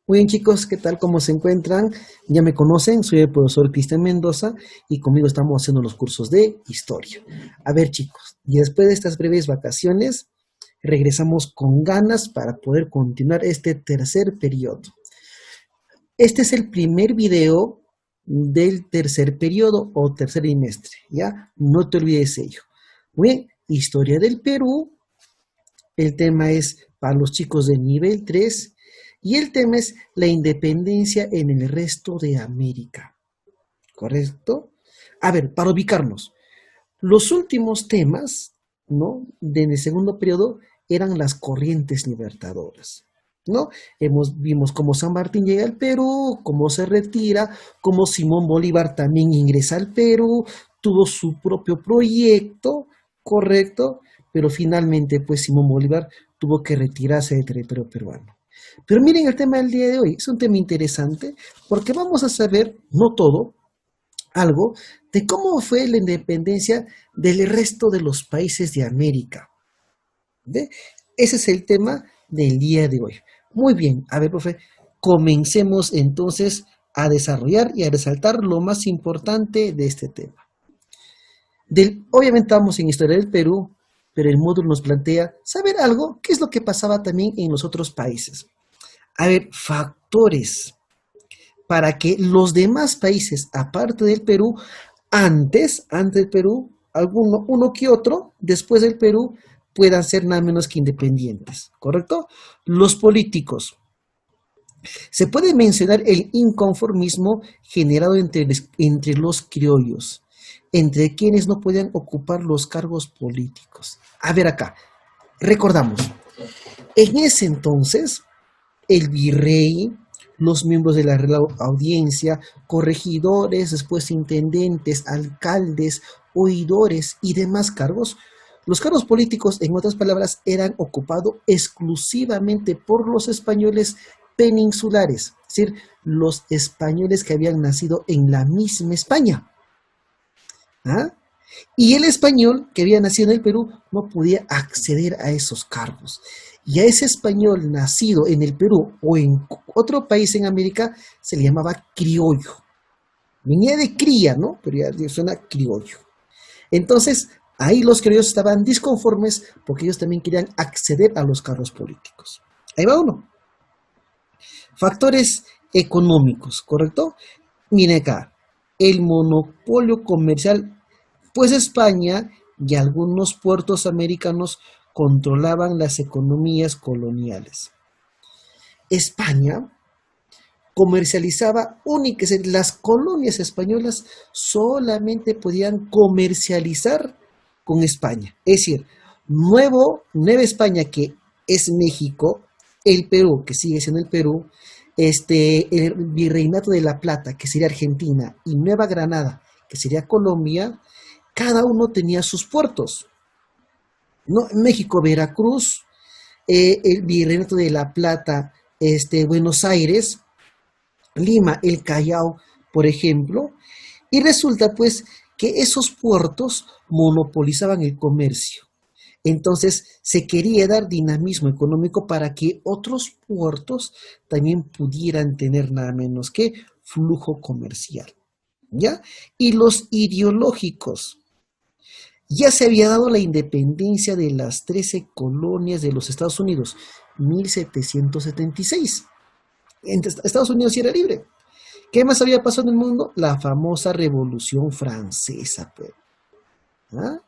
Muy bien chicos, ¿qué tal? ¿Cómo se encuentran? Ya me conocen, soy el profesor Cristian Mendoza y conmigo estamos haciendo los cursos de historia. A ver chicos, y después de estas breves vacaciones, regresamos con ganas para poder continuar este tercer periodo. Este es el primer video del tercer periodo o tercer trimestre, ¿ya? No te olvides ello. Muy bien, historia del Perú. El tema es para los chicos de nivel 3 y el tema es la independencia en el resto de América. ¿Correcto? A ver, para ubicarnos, los últimos temas, ¿no? En el segundo periodo eran las corrientes libertadoras. ¿No? Vimos cómo San Martín llega al Perú, cómo se retira, cómo Simón Bolívar también ingresa al Perú, tuvo su propio proyecto, correcto, pero finalmente pues Simón Bolívar tuvo que retirarse del territorio peruano. Pero miren el tema del día de hoy, es un tema interesante porque vamos a saber, no todo, algo de cómo fue la independencia del resto de los países de América. ¿Ve? Ese es el tema del día de hoy. Muy bien, a ver, profe, comencemos entonces a desarrollar y a resaltar lo más importante de este tema. Obviamente estamos en Historia del Perú, pero el módulo nos plantea saber algo, qué es lo que pasaba también en los otros países. A ver, factores para que los demás países, aparte del Perú, antes del Perú, uno que otro, después del Perú, puedan ser nada menos que independientes, ¿correcto? Los políticos. Se puede mencionar el inconformismo generado entre los criollos, entre quienes no podían ocupar los cargos políticos. A ver acá, recordamos, en ese entonces, el virrey, los miembros de la Real Audiencia, corregidores, después intendentes, alcaldes, oidores y demás cargos, los cargos políticos, en otras palabras, eran ocupados exclusivamente por los españoles peninsulares, es decir, los españoles que habían nacido en la misma España. ¿Ah? Y el español que había nacido en el Perú no podía acceder a esos cargos. Y a ese español nacido en el Perú o en otro país en América se le llamaba criollo. Venía de cría, ¿no? Pero ya suena criollo. Entonces, ahí los criollos estaban disconformes porque ellos también querían acceder a los cargos políticos. Ahí va uno. Factores económicos, ¿correcto? Miren acá, el monopolio comercial, pues España y algunos puertos americanos controlaban las economías coloniales. España comercializaba únicamente, las colonias españolas solamente podían comercializar con España. Es decir, Nueva España, que es México, el Perú, que sigue siendo el Perú, el Virreinato de la Plata, que sería Argentina, y Nueva Granada, que sería Colombia, cada uno tenía sus puertos. ¿No? México, Veracruz, el Virreinato de la Plata, Buenos Aires, Lima, el Callao, por ejemplo, y resulta pues que esos puertos monopolizaban el comercio. Entonces se quería dar dinamismo económico para que otros puertos también pudieran tener nada menos que flujo comercial. ¿Ya? Y los ideológicos. Ya se había dado la independencia de las 13 colonias de los Estados Unidos, 1776. Estados Unidos sí era libre. ¿Qué más había pasado en el mundo? La famosa Revolución Francesa. Pues. ¿Ah?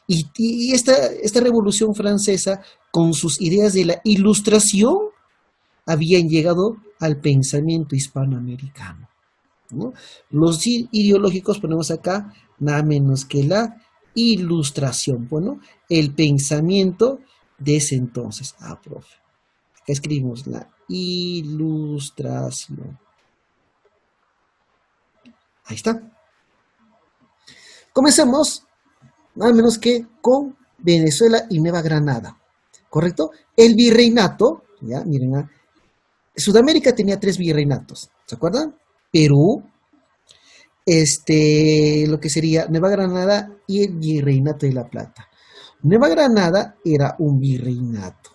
Y esta Revolución Francesa, con sus ideas de la Ilustración, habían llegado al pensamiento hispanoamericano. ¿No? Los ideológicos ponemos acá nada menos que la Ilustración, bueno, el pensamiento de ese entonces. Profe, acá escribimos la Ilustración. Ahí está. Comencemos, nada menos que con Venezuela y Nueva Granada, ¿correcto? El virreinato, ya, miren, Sudamérica tenía 3 virreinatos, ¿se acuerdan? Perú, lo que sería Nueva Granada y el Virreinato de la Plata. Nueva Granada era un virreinato.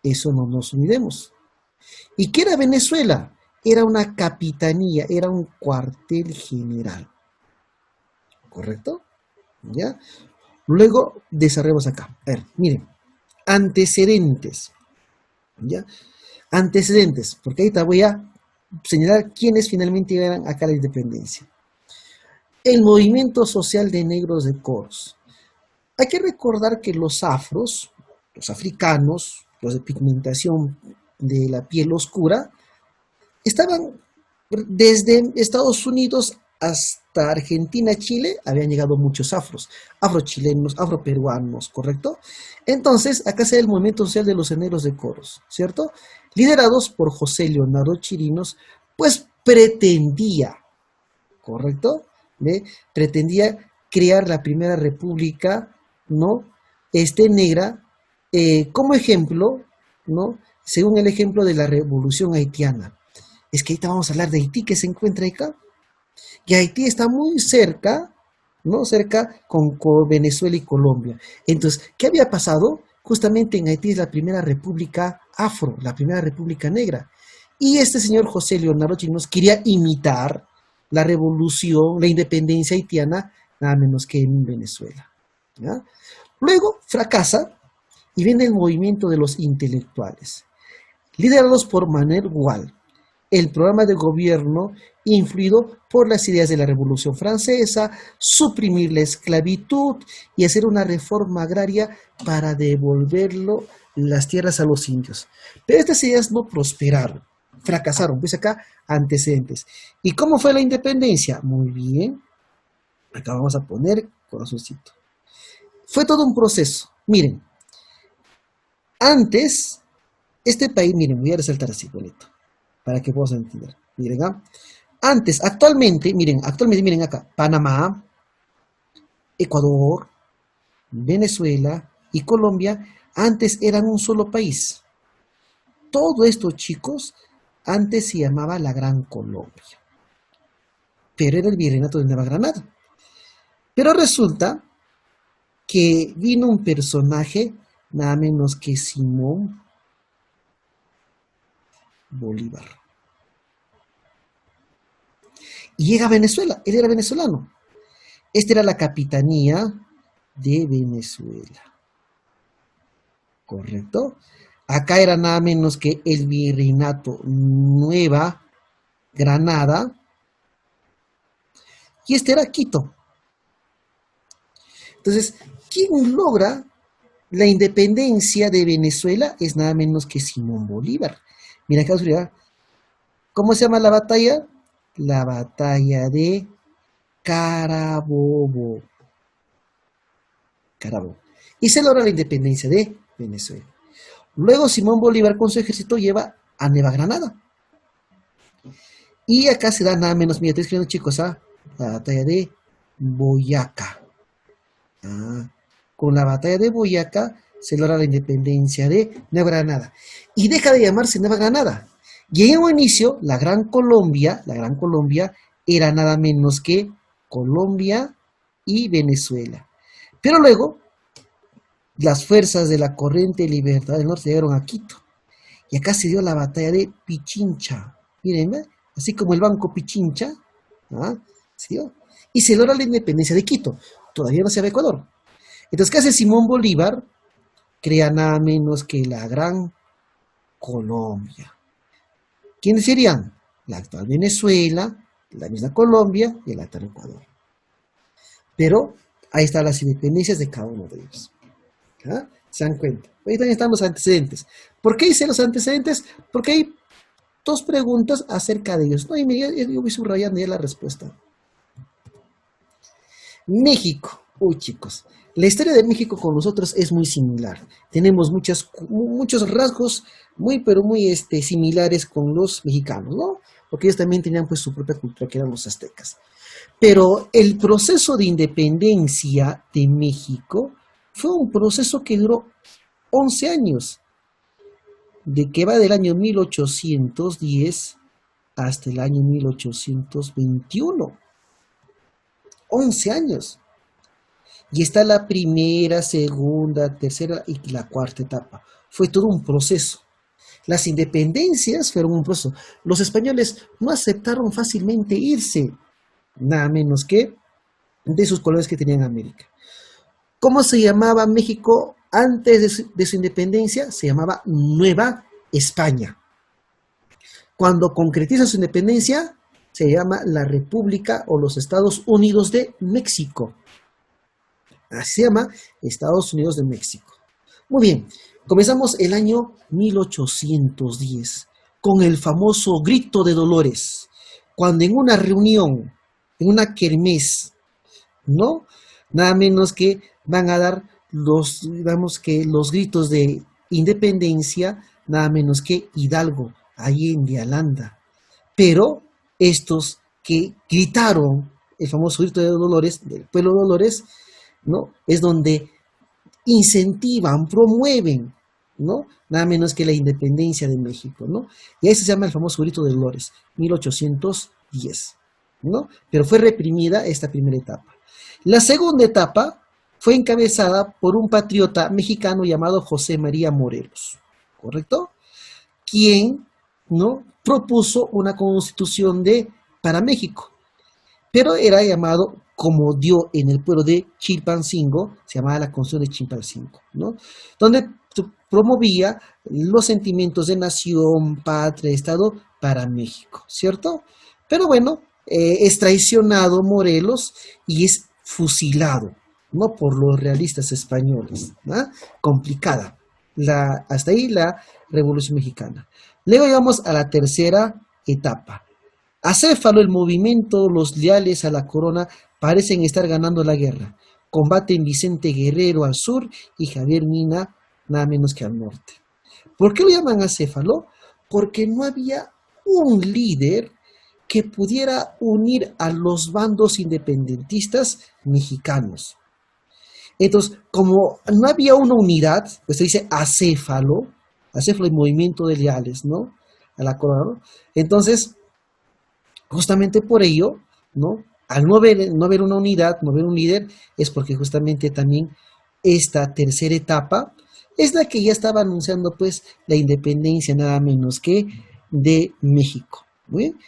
Eso no nos olvidemos. ¿Y qué era Venezuela? Era una capitanía, era un cuartel general, ¿correcto? ¿Ya? Luego desarrollamos acá. A ver, miren, antecedentes, ¿ya? Antecedentes, porque ahorita voy a señalar quiénes finalmente llegaron acá a la independencia. El movimiento social de negros de Coros. Hay que recordar que los afros, los africanos, los de pigmentación de la piel oscura, estaban desde Estados Unidos hasta Argentina, Chile, habían llegado muchos afros, afrochilenos, afroperuanos, ¿correcto? Entonces, acá se da el movimiento social de los negros de Coros, ¿cierto? Liderados por José Leonardo Chirinos, pues pretendía, ¿correcto? ¿Ve? Pretendía crear la primera república, ¿no? Negra, como ejemplo, ¿no? Según el ejemplo de la revolución haitiana. Es que ahorita vamos a hablar de Haití, que se encuentra acá. Y Haití está muy cerca, ¿no? Cerca con Venezuela y Colombia. Entonces, ¿qué había pasado? Justamente en Haití es la primera república afro, la primera república negra. Y este señor José Leonardo Chirinos quería imitar la revolución, la independencia haitiana, nada menos que en Venezuela. ¿Ya? Luego fracasa y viene el movimiento de los intelectuales, liderados por Manuel Gual, el programa de gobierno influido por las ideas de la Revolución Francesa, suprimir la esclavitud y hacer una reforma agraria para devolverlo las tierras a los indios. Pero estas ideas no prosperaron, fracasaron. Pues acá antecedentes. ¿Y cómo fue la independencia? Muy bien. Acá vamos a poner corazoncito. Fue todo un proceso. Miren, antes, este país, miren, voy a resaltar así, bonito, para que puedan entender. Miren, antes, actualmente, miren acá, Panamá, Ecuador, Venezuela y Colombia, antes eran un solo país. Todo esto, chicos, antes se llamaba la Gran Colombia, pero era el virreinato de Nueva Granada. Pero resulta que vino un personaje, nada menos que Simón Bolívar. Y llega a Venezuela, él era venezolano. Esta era la capitanía de Venezuela. ¿Correcto? Acá era nada menos que el virreinato Nueva Granada. Y este era Quito. Entonces, ¿quién logra la independencia de Venezuela? Es nada menos que Simón Bolívar. Mira acá, ¿cómo se llama la batalla? La batalla de Carabobo. Carabobo. Y se logra la independencia de Venezuela. Luego Simón Bolívar con su ejército lleva a Nueva Granada. Y acá se da nada menos, mira, estoy escribiendo, chicos, la batalla de Boyacá. Con la batalla de Boyacá se logra la independencia de Nueva Granada. Y deja de llamarse Nueva Granada. Y en un inicio, la Gran Colombia era nada menos que Colombia y Venezuela. Pero luego, las fuerzas de la corriente de libertad del norte llegaron a Quito. Y acá se dio la batalla de Pichincha. Miren, así como el Banco Pichincha, ¿sí? Y se logra la independencia de Quito. Todavía no se llama Ecuador. Entonces, ¿qué hace Simón Bolívar? Crea nada menos que la Gran Colombia. ¿Quiénes serían? La actual Venezuela, la misma Colombia y el actual Ecuador. Pero ahí están las independencias de cada uno de ellos. ¿Se dan cuenta? Ahí también están los antecedentes. ¿Por qué hice los antecedentes? Porque hay dos preguntas acerca de ellos. No, y yo voy subrayando ya la respuesta. México. Uy, chicos, la historia de México con nosotros es muy similar. Tenemos muchos rasgos pero muy similares con los mexicanos, ¿no? Porque ellos también tenían pues su propia cultura, que eran los aztecas. Pero el proceso de independencia de México fue un proceso que duró 11 años, de que va del año 1810 hasta el año 1821. 11 años. Y está la primera, segunda, tercera y la cuarta etapa. Fue todo un proceso. Las independencias fueron un proceso. Los españoles no aceptaron fácilmente irse, nada menos que de sus colonias que tenían en América. ¿Cómo se llamaba México antes de su independencia? Se llamaba Nueva España. Cuando concretiza su independencia, se llama la República o los Estados Unidos de México. Así se llama Estados Unidos de México. Muy bien, comenzamos el año 1810 con el famoso Grito de Dolores, cuando en una reunión, en una kermés, ¿no? Nada menos que van a dar digamos que los gritos de independencia, nada menos que Hidalgo, Allende, Alanda. Pero estos que gritaron el famoso grito de Dolores, del pueblo de Dolores, ¿no? Es donde incentivan, promueven, ¿no? Nada menos que la independencia de México, ¿no? Y ahí se llama el famoso grito de Dolores, 1810, ¿no? Pero fue reprimida esta primera etapa. La segunda etapa fue encabezada por un patriota mexicano llamado José María Morelos, ¿correcto? Quien, ¿no?, propuso una constitución para México, pero era llamado, como dio en el pueblo de Chilpancingo, se llamaba la Constitución de Chilpancingo, ¿no?, donde promovía los sentimientos de nación, patria, Estado para México, ¿cierto? Pero bueno, es traicionado Morelos y es fusilado, ¿no?, por los realistas españoles, ¿no? Complicada. Hasta ahí la Revolución Mexicana. Luego llegamos a la tercera etapa. Acéfalo, el movimiento, los leales a la corona parecen estar ganando la guerra. Combaten Vicente Guerrero al sur y Javier Mina nada menos que al norte. ¿Por qué lo llaman acéfalo? Porque no había un líder que pudiera unir a los bandos independentistas mexicanos. Entonces, como no había una unidad, pues se dice acéfalo el movimiento de leales, ¿no?, a la corona, ¿no? Entonces, justamente por ello, ¿no?, al no haber una unidad, no haber un líder, es porque justamente también esta tercera etapa es la que ya estaba anunciando, pues, la independencia nada menos que de México, ¿muy bien?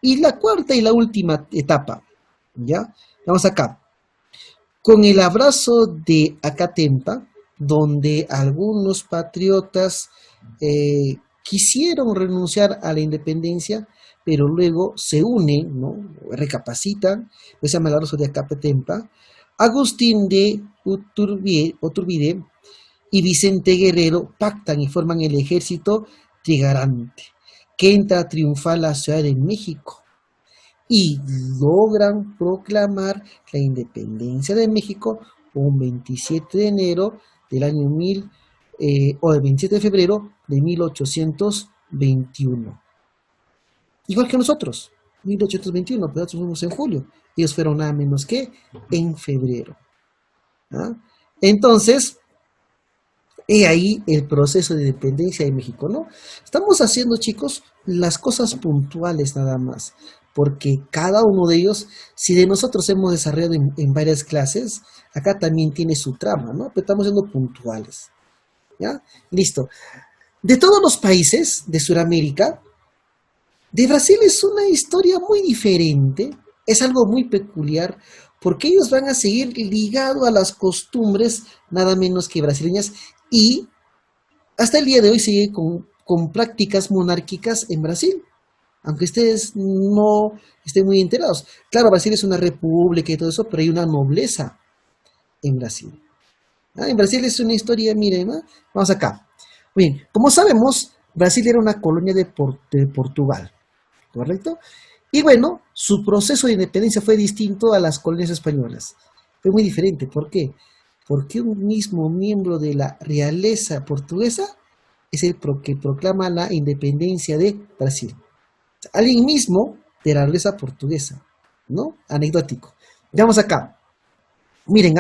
Y la cuarta y la última etapa, ¿ya? Vamos acá. Con el abrazo de Acatempa, donde algunos patriotas quisieron renunciar a la independencia, pero luego se unen, ¿no?, recapacitan, se llama el abrazo de Acatempa. Agustín de Iturbide y Vicente Guerrero pactan y forman el ejército trigarante, que entra a triunfar la Ciudad de México y logran proclamar la independencia de México un 27 de enero del año o el 27 de febrero de 1821. Igual que nosotros, 1821, pero nosotros fuimos en julio, ellos fueron nada menos que en febrero. ¿Ah? Entonces, he ahí el proceso de independencia de México, ¿no? Estamos haciendo, chicos, las cosas puntuales nada más, porque cada uno de ellos, si de nosotros hemos desarrollado en varias clases, acá también tiene su trama, ¿no? Pero estamos siendo puntuales, ¿ya? Listo. De todos los países de Sudamérica, de Brasil es una historia muy diferente, es algo muy peculiar, porque ellos van a seguir ligados a las costumbres nada menos que brasileñas y hasta el día de hoy sigue con prácticas monárquicas en Brasil, aunque ustedes no estén muy enterados. Claro, Brasil es una república y todo eso, pero hay una nobleza en Brasil. En Brasil es una historia, miren, ¿no? Vamos acá. Bien, como sabemos, Brasil era una colonia de Portugal, ¿correcto? Y bueno, su proceso de independencia fue distinto a las colonias españolas. Fue muy diferente. ¿Por qué? Porque un mismo miembro de la realeza portuguesa es el que proclama la independencia de Brasil. Alguien mismo de la realeza portuguesa, ¿no? Anecdótico. Veamos acá. Miren,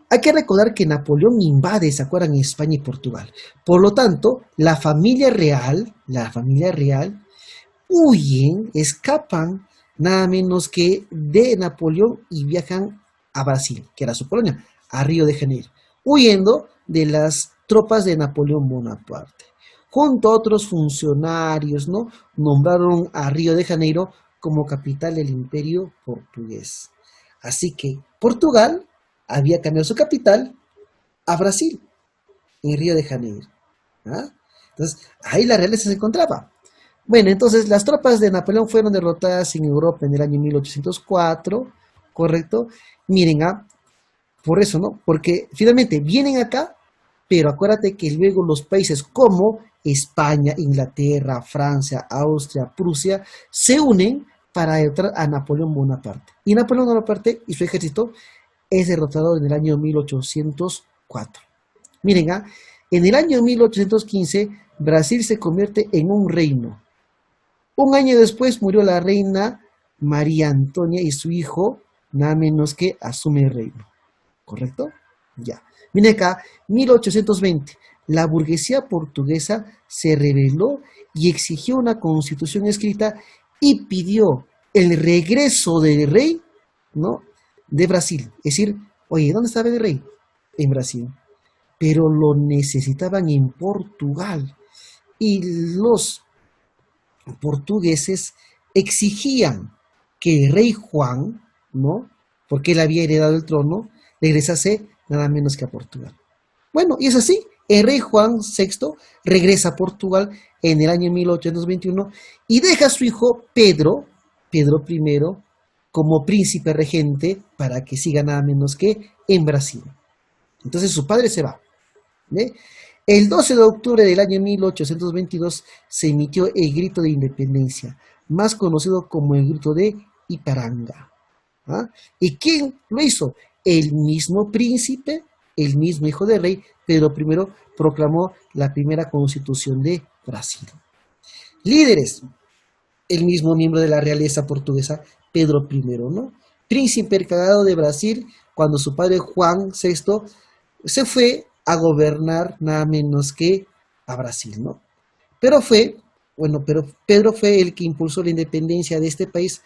hay que recordar que Napoleón invade, ¿se acuerdan?, España y Portugal. Por lo tanto, la familia real, huyen, escapan nada menos que de Napoleón y viajan a Brasil, que era su colonia, a Río de Janeiro, huyendo de las tropas de Napoleón Bonaparte. junto a otros funcionarios, ¿no? Nombraron a Río de Janeiro como capital del Imperio portugués. Así que Portugal había cambiado su capital a Brasil, en Río de Janeiro. ¿Ah? Entonces, ahí la realeza se encontraba. Bueno, entonces las tropas de Napoleón fueron derrotadas en Europa en el año 1804, ¿correcto? Miren, por eso, ¿no? Porque finalmente vienen acá, pero acuérdate que luego los países como España, Inglaterra, Francia, Austria, Prusia, se unen para derrotar a Napoleón Bonaparte. Y Napoleón Bonaparte y su ejército es derrotado en el año 1804. Miren, en el año 1815 Brasil se convierte en un reino. Un año después murió la reina María Antonia y su hijo, nada menos que asume el reino. ¿Correcto? Ya. Miren acá, 1820. La burguesía portuguesa se rebeló y exigió una constitución escrita y pidió el regreso del rey, ¿no? De Brasil. Es decir, oye, ¿dónde estaba el rey? En Brasil. Pero lo necesitaban en Portugal. Y los portugueses exigían que el rey Juan, ¿no? Porque él había heredado el trono, regresase nada menos que a Portugal. Bueno, y es así, el rey Juan VI regresa a Portugal en el año 1821 y deja a su hijo Pedro I, como príncipe regente para que siga nada menos que en Brasil. Entonces su padre se va. ¿Ve? El 12 de octubre del año 1822 se emitió el grito de independencia, más conocido como el grito de Iparanga. ¿Ah? ¿Y quién lo hizo? El mismo príncipe, el mismo hijo del rey, Pedro I, proclamó la primera constitución de Brasil. Líderes, el mismo miembro de la realeza portuguesa, Pedro I, ¿no? Príncipe encargado de Brasil, cuando su padre Juan VI se fue a gobernar nada menos que a Brasil, ¿no? Pero Pedro fue el que impulsó la independencia de este país,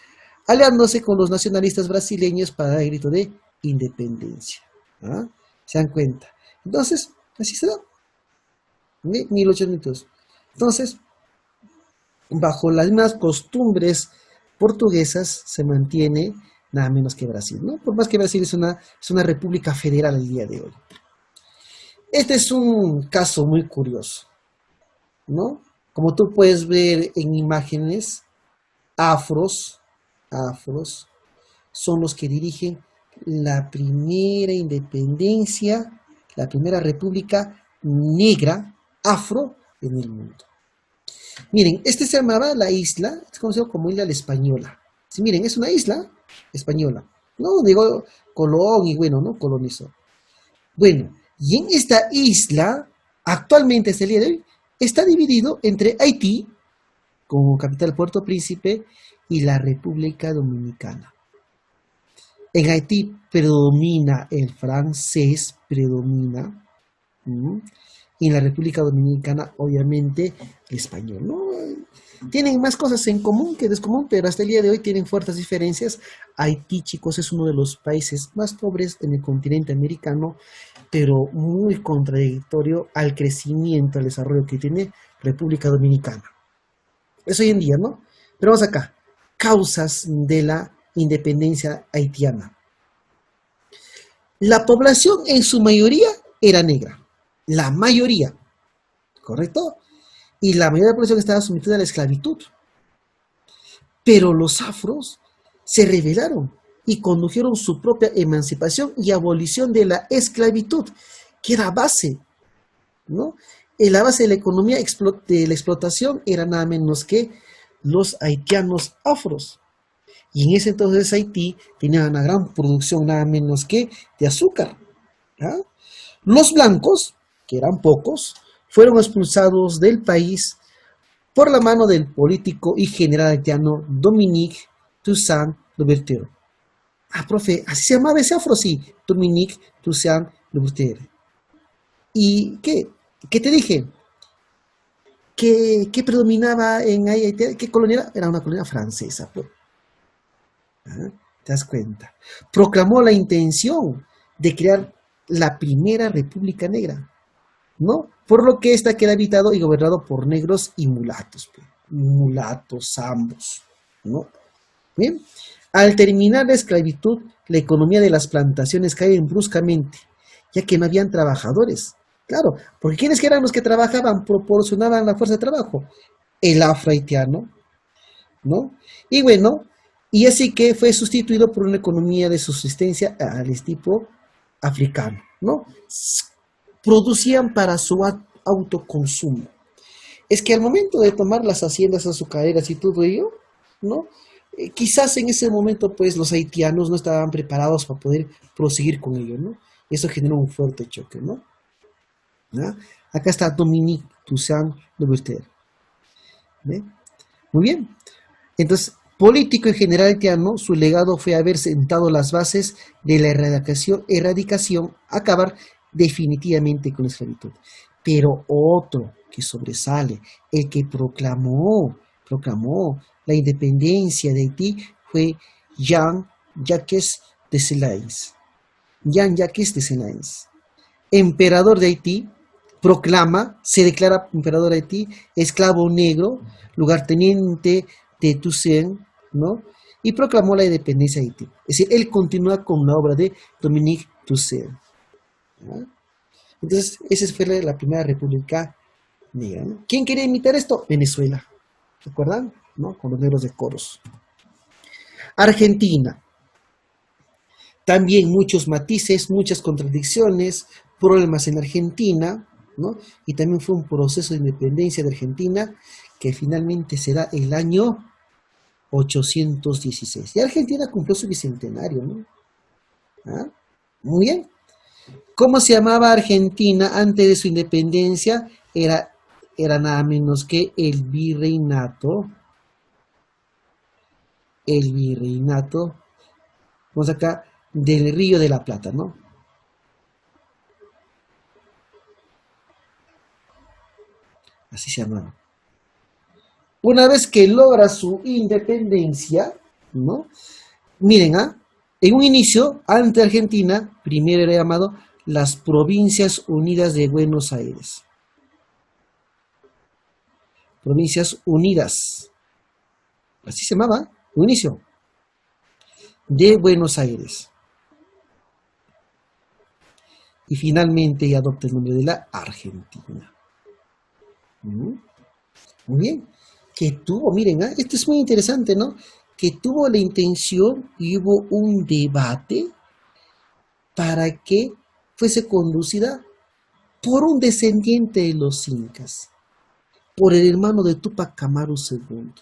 aliándose con los nacionalistas brasileños para dar el grito de independencia. ¿Ah? ¿Se dan cuenta? Entonces, así se da. 1800. Entonces, bajo las mismas costumbres portuguesas se mantiene nada menos que Brasil, ¿no? Por más que Brasil es una república federal el día de hoy. Este es un caso muy curioso, ¿no? Como tú puedes ver en imágenes, afros son los que dirigen la primera independencia, la primera república negra, afro, en el mundo. Miren, este se llamaba la isla, es conocido como Isla La Española. Sí, miren, es una isla española. No digo Colón y bueno, ¿no? Colonizó. Bueno, y en esta isla, actualmente hasta el día de hoy, está dividido entre Haití, como capital Puerto Príncipe, y la República Dominicana. En Haití predomina el francés, predomina. Y en la República Dominicana, obviamente, el español, ¿no? Tienen más cosas en común que descomún, pero hasta el día de hoy tienen fuertes diferencias. Haití, chicos, es uno de los países más pobres en el continente americano, pero muy contradictorio al crecimiento, al desarrollo que tiene República Dominicana. Es hoy en día, ¿no? Pero vamos acá. Causas de la independencia haitiana. La población en su mayoría era negra. La mayoría, ¿correcto? Y la mayoría de la población estaba sometida a la esclavitud. Pero los afros se rebelaron y condujeron su propia emancipación y abolición de la esclavitud, que era base, ¿no? En la base de la economía de la explotación era nada menos que los haitianos afros. Y en ese entonces Haití tenía una gran producción nada menos que de azúcar. ¿Ah? Los blancos, que eran pocos, fueron expulsados del país por la mano del político y general haitiano Dominique Toussaint Louverture. Profe, así se llamaba ese afro, sí, Dominique Toussaint Louverture. ¿Y qué? ¿Qué te dije? ¿Qué predominaba en Haití? ¿Qué colonia era? Era una colonia francesa. Pues. ¿Te das cuenta? Proclamó la intención de crear la primera república negra, ¿no? por lo que ésta queda habitado y gobernado por negros y mulatos, pues, mulatos ambos, ¿no? Bien, al terminar la esclavitud, la economía de las plantaciones cae bruscamente, ya que no habían trabajadores. Claro, porque ¿quiénes eran los que trabajaban, proporcionaban la fuerza de trabajo? El afrohaitiano, ¿no? Y bueno, y así que fue sustituido por una economía de subsistencia al tipo africano, ¿no? Producían para su autoconsumo. Es que al momento de tomar las haciendas azucareras y todo ello, ¿no? Quizás en ese momento, pues, los haitianos no estaban preparados para poder proseguir con ello, ¿no? Eso generó un fuerte choque, ¿no? ¿Ah? Acá está Dominique Toussaint Louverture, ¿ve? Muy bien. Entonces, político y general haitiano, su legado fue haber sentado las bases de la erradicación, acabar definitivamente con la esclavitud. Pero otro que sobresale, el que proclamó la independencia de Haití fue Jean-Jacques Dessalines. Jean-Jacques Dessalines, emperador de Haití, proclama, se declara emperador de Haití, esclavo negro, lugarteniente de Toussaint, ¿no? Y proclamó la independencia de Haití. Es decir, él continúa con la obra de Dominique Toussaint, ¿no? Entonces, esa fue la primera república negra, ¿no? ¿Quién quería imitar esto? Venezuela. ¿Se acuerdan? ¿No? Con los negros de Coros. Argentina. También muchos matices, muchas contradicciones, problemas en Argentina, ¿no? Y también fue un proceso de independencia de Argentina que finalmente se da el año 816. Y Argentina cumplió su bicentenario, ¿no? ¿Ah? Muy bien. ¿Cómo se llamaba Argentina antes de su independencia? Era nada menos que el virreinato, vamos acá, del Río de la Plata, ¿no? Así se llamaba. Una vez que logra su independencia, ¿no? Miren, en un inicio, ante Argentina, primero era llamado las Provincias Unidas de Buenos Aires. Provincias Unidas. Así se llamaba, un inicio. De Buenos Aires. Y finalmente adopta el nombre de la Argentina. Muy bien. Que tuvo, miren, esto es muy interesante, ¿no? Que tuvo la intención y hubo un debate para que fuese conducida por un descendiente de los incas, por el hermano de Túpac Amaru II.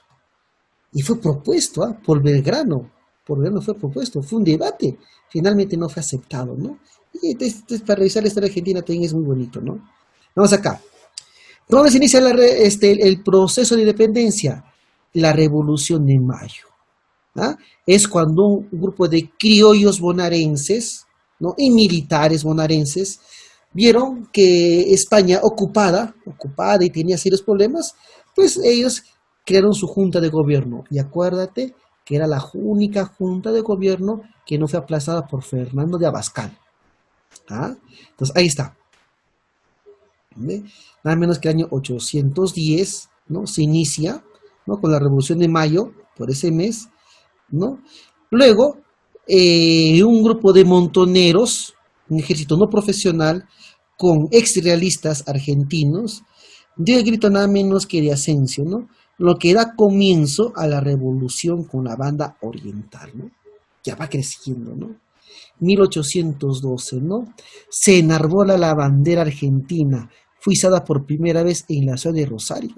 Y fue propuesto, por Belgrano. Por Belgrano fue propuesto, fue un debate. Finalmente no fue aceptado, ¿no? Y entonces, para revisar la historia argentina también es muy bonito, ¿no? Vamos acá. ¿Dónde se inicia el proceso de independencia? La Revolución de Mayo. ¿Ah? Es cuando un grupo de criollos bonaerenses, ¿no? Y militares bonaerenses vieron que España ocupada y tenía serios problemas, pues ellos crearon su junta de gobierno. Y acuérdate que era la única junta de gobierno que no fue aplazada por Fernando de Abascal. Entonces ahí está. ¿Ve? Nada menos que el año 810, ¿no? Se inicia, ¿no? Con la Revolución de Mayo, por ese mes, ¿no? Luego, un grupo de montoneros, un ejército no profesional, con exrealistas argentinos, dio el grito nada menos que de Asensio, ¿no? Lo que da comienzo a la revolución con la banda oriental, ¿no? Ya va creciendo, ¿no? 1812, ¿no? Se enarbola la bandera argentina, fue izada por primera vez en la ciudad de Rosario.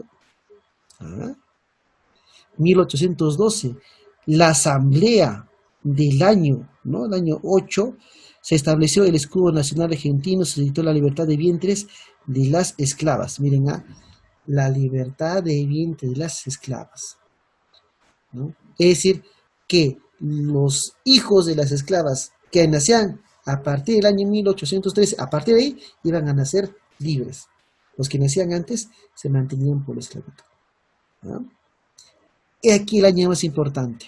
1812, la asamblea del año, ¿no? El año 8, se estableció el escudo nacional argentino, se editó la libertad de vientres de las esclavas. Miren, la libertad de vientre de las esclavas, ¿no? Es decir, que los hijos de las esclavas que nacían a partir del año 1813, a partir de ahí iban a nacer libres. Los que nacían antes se mantenían por la esclavitud, ¿no? Y aquí el año más importante,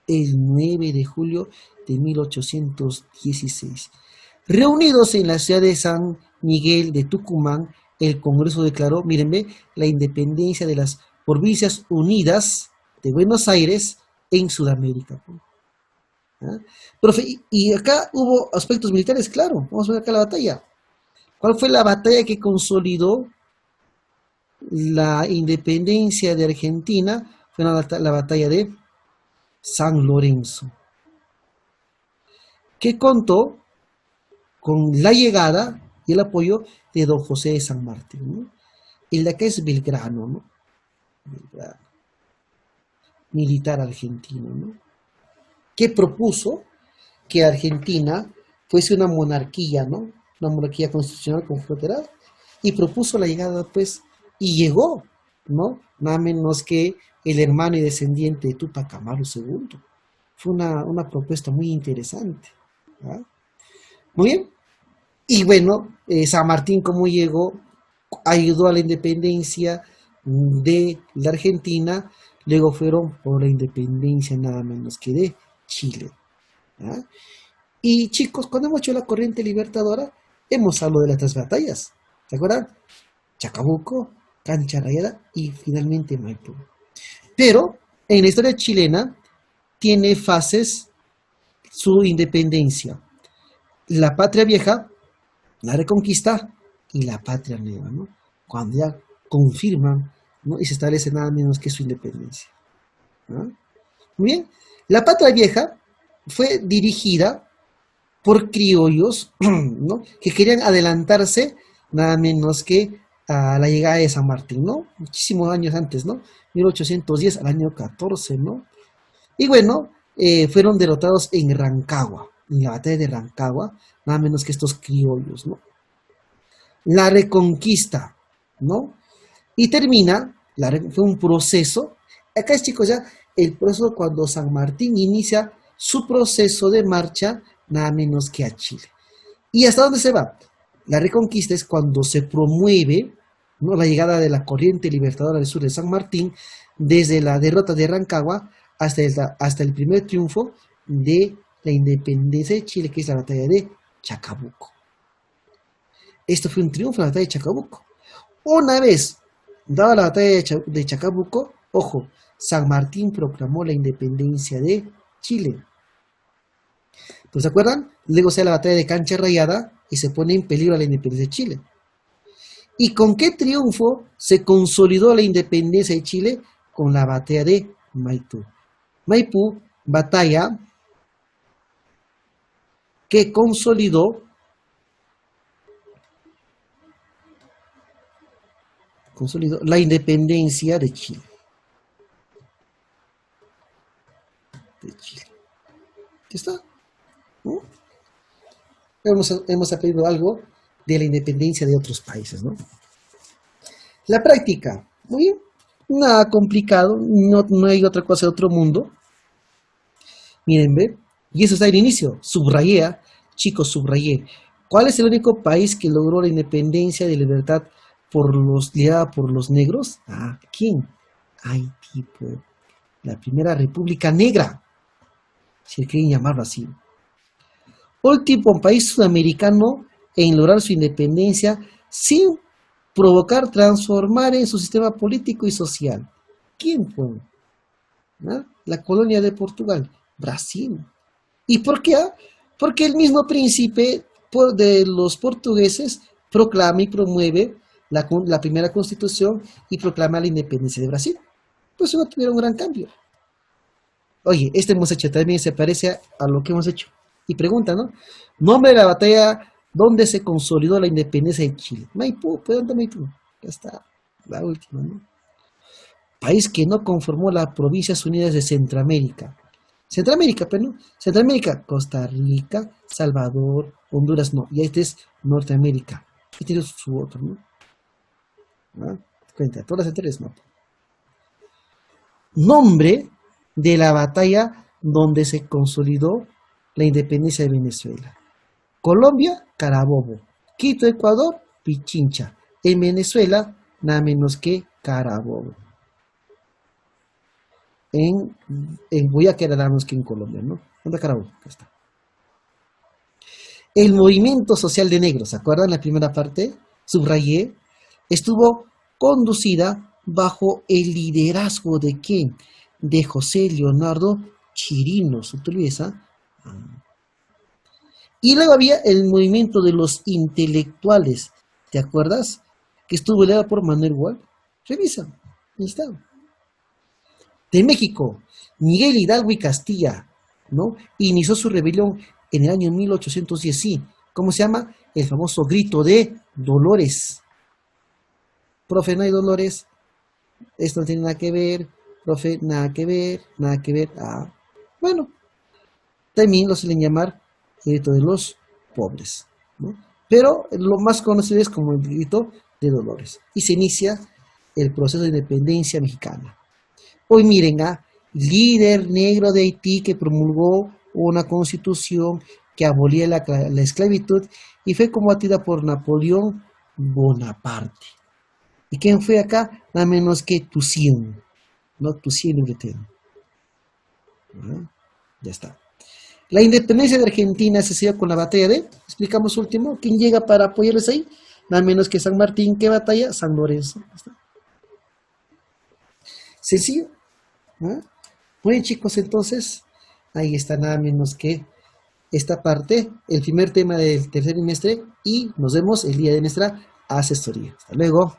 el 9 de julio de 1816. Reunidos en la ciudad de San Miguel de Tucumán, el Congreso declaró, mírenme, la independencia de las Provincias Unidas de Buenos Aires en Sudamérica. ¿Ah? Profe, y acá hubo aspectos militares, claro. Vamos a ver acá la batalla. ¿Cuál fue la batalla que consolidó la independencia de Argentina? Fue la batalla de San Lorenzo, que contó con la llegada y el apoyo de don José de San Martín, ¿no? El de acá es Belgrano, ¿no? Belgrano, militar argentino, ¿no? Que propuso que Argentina fuese una monarquía, ¿no? Una monarquía constitucional confederada, y propuso la llegada, pues, y llegó, ¿no? Nada menos que el hermano y descendiente de Tupac Amaru II. Fue una propuesta muy interesante. ¿Ah? Muy bien. Y bueno, San Martín, como llegó, ayudó a la independencia de la Argentina, luego fueron por la independencia nada menos que de Chile. ¿Ah? Y chicos, cuando hemos hecho la corriente libertadora, hemos hablado de las tres batallas. ¿Se acuerdan? Chacabuco, Cancha Rayada y finalmente Maipú. Pero en la historia chilena tiene fases su independencia. La patria vieja, la reconquista y la patria nueva, ¿no? Cuando ya confirman, ¿no? Y se establece nada menos que su independencia. ¿No? Muy bien. La patria vieja fue dirigida por criollos, ¿no? Que querían adelantarse nada menos que a la llegada de San Martín, ¿no? Muchísimos años antes, ¿no? 1810 al año 14, ¿no? Y bueno, fueron derrotados en Rancagua, en la batalla de Rancagua, nada menos que estos criollos, ¿no? La reconquista, ¿no? Y termina, fue un proceso, acá chicos ya, el proceso cuando San Martín inicia su proceso de marcha, nada menos que a Chile. ¿Y hasta dónde se va? La reconquista es cuando se promueve, ¿no? La llegada de la corriente libertadora del sur de San Martín, desde la derrota de Rancagua hasta el primer triunfo de la independencia de Chile, que es la batalla de Chacabuco. Esto fue un triunfo, la batalla de Chacabuco. Una vez dada la batalla de Chacabuco, ojo, San Martín proclamó la independencia de Chile. ¿Pues se acuerdan? Luego se da la batalla de Cancha Rayada y se pone en peligro la independencia de Chile. ¿Y con qué triunfo se consolidó la independencia de Chile? Con la batalla de Maipú. Maipú, batalla que consolidó la independencia de Chile. ¿Ya está? ¿No? Hemos aprendido algo de la independencia de otros países, ¿no? La práctica, muy bien, nada complicado, no hay otra cosa de otro mundo. Miren, ve, y eso está en el inicio, subrayé, chicos, subrayé. ¿Cuál es el único país que logró la independencia de libertad liderada por los negros? Ah, ¿quién? Haití, pues, la primera república negra, si quieren llamarlo así. Último país sudamericano en lograr su independencia sin provocar transformar en su sistema político y social. ¿Quién fue? ¿No? La colonia de Portugal, Brasil. ¿Y por qué? Porque el mismo príncipe de los portugueses proclama y promueve la primera constitución y proclama la independencia de Brasil. Pues no tuvieron un gran cambio. Oye, este hemos hecho también se parece a lo que hemos hecho. Y pregunta, ¿no? Nombre de la batalla donde se consolidó la independencia de Chile. Maipú, ¿pues dónde Maipú? Ya está, la última, ¿no? País que no conformó las Provincias Unidas de Centroamérica. Centroamérica, pero no. Centroamérica, Costa Rica, Salvador, Honduras, no. Y este es Norteamérica. Este es su otro, ¿no? ¿Ah? Cuenta, todas las anteriores, no. Nombre de la batalla donde se consolidó la independencia de Venezuela. Colombia, Carabobo. Quito, Ecuador, Pichincha. En Venezuela, nada menos que Carabobo. Voy a quedarnos que en Colombia, ¿no? ¿Dónde Carabobo? Acá está. El movimiento social de negros, ¿se acuerdan la primera parte? Subrayé, estuvo conducida bajo el liderazgo de ¿quién? De José Leonardo Chirinos, ¿no te olvides, ah? Y luego había el movimiento de los intelectuales, ¿te acuerdas? Que estuvo liderado por Manuel Wall. Revisa, ahí está. De México, Miguel Hidalgo y Castilla, ¿no? Inició su rebelión en el año 1810, sí. ¿Cómo se llama? El famoso grito de Dolores. Profe, no hay Dolores. Esto no tiene nada que ver. Profe, nada que ver, nada que ver. Ah, bueno, también lo suelen llamar el grito de los pobres, ¿no? Pero lo más conocido es como el grito de Dolores. Y se inicia el proceso de independencia mexicana. Hoy miren, líder negro de Haití que promulgó una constitución que abolía la esclavitud y fue combatida por Napoleón Bonaparte. ¿Y quién fue acá? Nada menos que Toussaint, ¿no? Toussaint Louverture. Ya está. La independencia de Argentina se selló con la batalla de, explicamos último, ¿quién llega para apoyarles ahí? Nada menos que San Martín. ¿Qué batalla? San Lorenzo. Sencillo. ¿Ah? Muy bien, chicos, entonces, ahí está nada menos que esta parte, el primer tema del tercer trimestre, y nos vemos el día de nuestra asesoría. Hasta luego.